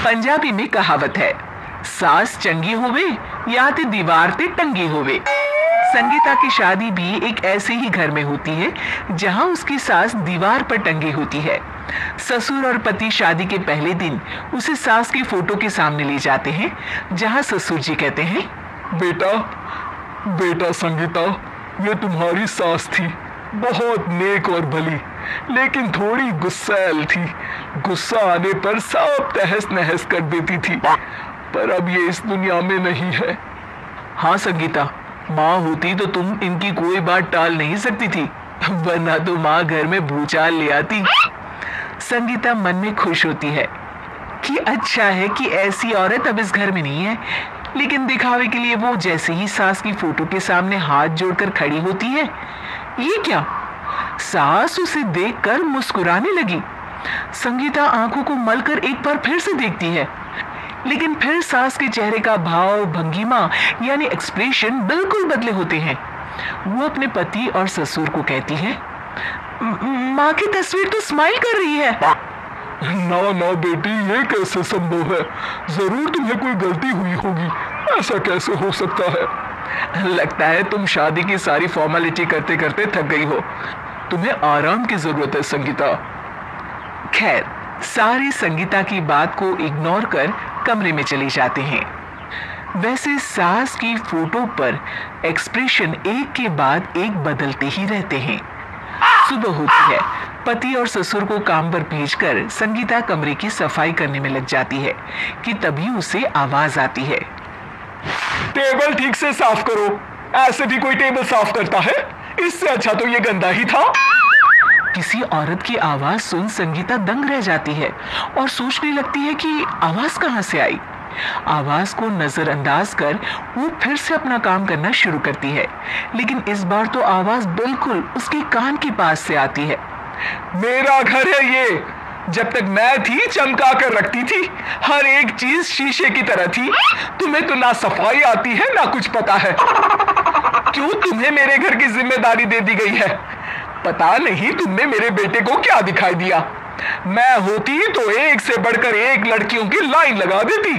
पंजाबी में कहावत है, सास चंगी होवे या ते दीवार ते टंगी होवे। संगीता की शादी भी एक ऐसे ही घर में होती है जहां उसकी सास दीवार पर टंगी होती है। ससुर और पति शादी के पहले दिन उसे सास की फोटो के सामने ले जाते हैं, जहां ससुर जी कहते हैं, बेटा बेटा संगीता, ये तुम्हारी सास थी, बहुत नेक और भली, लेकिन थोड़ी गुस्सैल थी। गुस्सा आने पर सब तहस नहस कर देती थी, पर अब ये इस दुनिया में नहीं है। हाँ संगीता, माँ होती तो तुम इनकी कोई बात टाल नहीं सकती थी, वरना तो माँ घर में भूचाल ले आती। संगीता मन में खुश होती है कि अच्छा है कि ऐसी औरत अब इस घर में नहीं है, लेकिन दिखावे के लिए वो जैसे ही सास की फोटो के सामने हाथ जोड़कर खड़ी होती है, ये क्या? सास उसे देखकर मुस्कुराने लगी। संगीता आंखों को मलकर एक बार फिर से देखती है, लेकिन फिर सास के चेहरे का भाव, भंगिमा यानी एक्सप्रेशन बिल्कुल बदले होते हैं। वो अपने पति और ससुर को कहती है, माँ की तस्वीर तो स्माइल कर रही है। ना ना बेटी, ये कैसे संभव है? जरूर तुम्हें कोई गलती हुई होगी, ऐसा कैसे हो सकता है? लगता है तुम शादी की सारी फॉर्मेलिटी करते करते थक गई हो, तुम्हें आराम की जरूरत है संगीता। खैर, सारे संगीता की बात को इग्नोर कर कमरे में चले जाते हैं। वैसे सास की फोटो पर एक्सप्रेशन एक के बाद एक बदलते ही रहते हैं। सुबह होती है, पति और ससुर को काम पर भेजकर संगीता कमरे की सफाई करने में लग जाती है कि तभी उसे आवाज आती है, टेबल ठीक से साफ करो। ऐसे भी कोई टेबल साफ करता है? इससे अच्छा तो ये गंदा ही था। किसी औरत की आवाज सुन संगीता दंग रह जाती है और सोचने लगती है कि आवाज कहां से आई। आवाज को नजरअंदाज कर वो फिर से अपना काम करना शुरू करती है, लेकिन इस बार तो आवाज बिल्कुल उसके कान के पास से आती है। मेरा घर है ये, जब तक मैं थी चमका कर रखती थी, हर एक चीज शीशे की तरह थी। तुम्हें तो ना सफाई आती है ना कुछ पता है। क्यों तुम्हें मेरे घर की जिम्मेदारी दे दी गई है? पता नहीं तुमने मेरे बेटे को क्या दिखाई दिया। मैं होती तो एक से बढ़कर एक लड़कियों की लाइन लगा देती।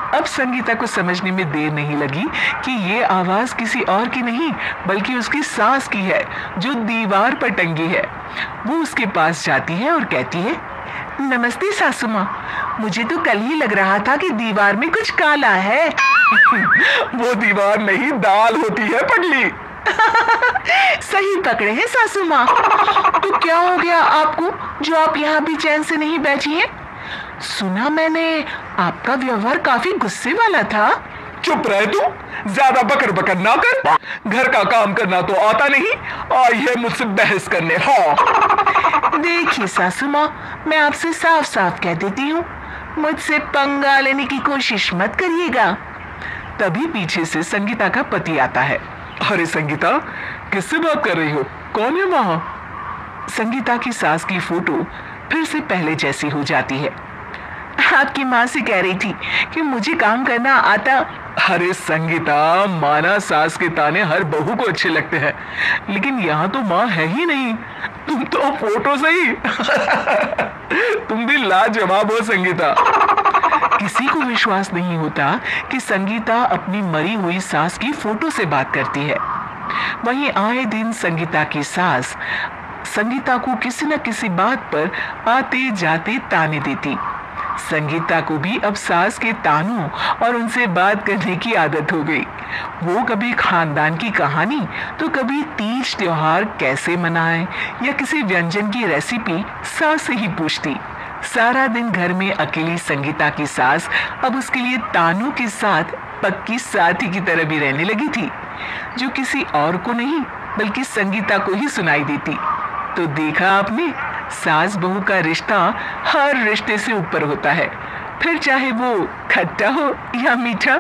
अब संगीता को समझने में देर नहीं लगी कि ये आवाज किसी और की नहीं बल्कि उसकी सास की है, जो दीवार पर टंगी है। वो उसके पास जाती है और कहती है, नमस्ते सासू माँ, मुझे तो कल ही लग रहा था कि दीवार में कुछ काला है। वो दीवार नहीं, दाल होती है पगली। सही पकड़े हैं सासू माँ। तो क्या हो गया आपको जो आप यहाँ भी चैन से नहीं बैठी हैं? सुना मैंने आपका व्यवहार काफी गुस्से वाला था। चुप रहे तू, ज्यादा बकर बकर ना कर। घर का काम करना तो आता नहीं, आई है मुझसे बहस करने। हाँ देखिए सासू माँ, मैं आपसे साफ साफ कह देती हूँ, मुझसे पंगा लेने की कोशिश मत करिएगा। तभी पीछे से संगीता का पति आता है। अरे संगीता, किससे बात कर रही हो? कौन है वहां? संगीता की सास की फोटो फिर से पहले जैसी हो जाती है। आपकी माँ से कह रही थी कि मुझे काम करना आता। अरे संगीता, माना सास के ताने हर बहू को अच्छे लगते हैं, लेकिन यहाँ तो माँ है ही नहीं। तुम तो फोटो सही। तुम भी लाजवाब हो संगीता। किसी को विश्वास नहीं होता कि संगीता अपनी मरी हुई सास की फोटो से बात करती है। वहीं आए दिन संगीता की सास संगीता को किसी न किसी बात पर आते जाते ताने देती। संगीता को भी अब सास के तानों और उनसे बात करने की आदत हो गई। वो कभी खानदान की कहानी तो कभी तीज त्योहार कैसे मनाएं या किसी व्यंजन की रेसिपी सास से ही पूछती। सारा दिन घर में अकेली संगीता की सास अब उसके लिए तानों के साथ पक्की साथी की तरह भी रहने लगी थी, जो किसी और को नहीं बल्कि संगीता को ही सुनाई देती। तो देखा आपने, सास बहू का रिश्ता हर रिश्ते से ऊपर होता है, फिर चाहे वो खट्टा हो या मीठा।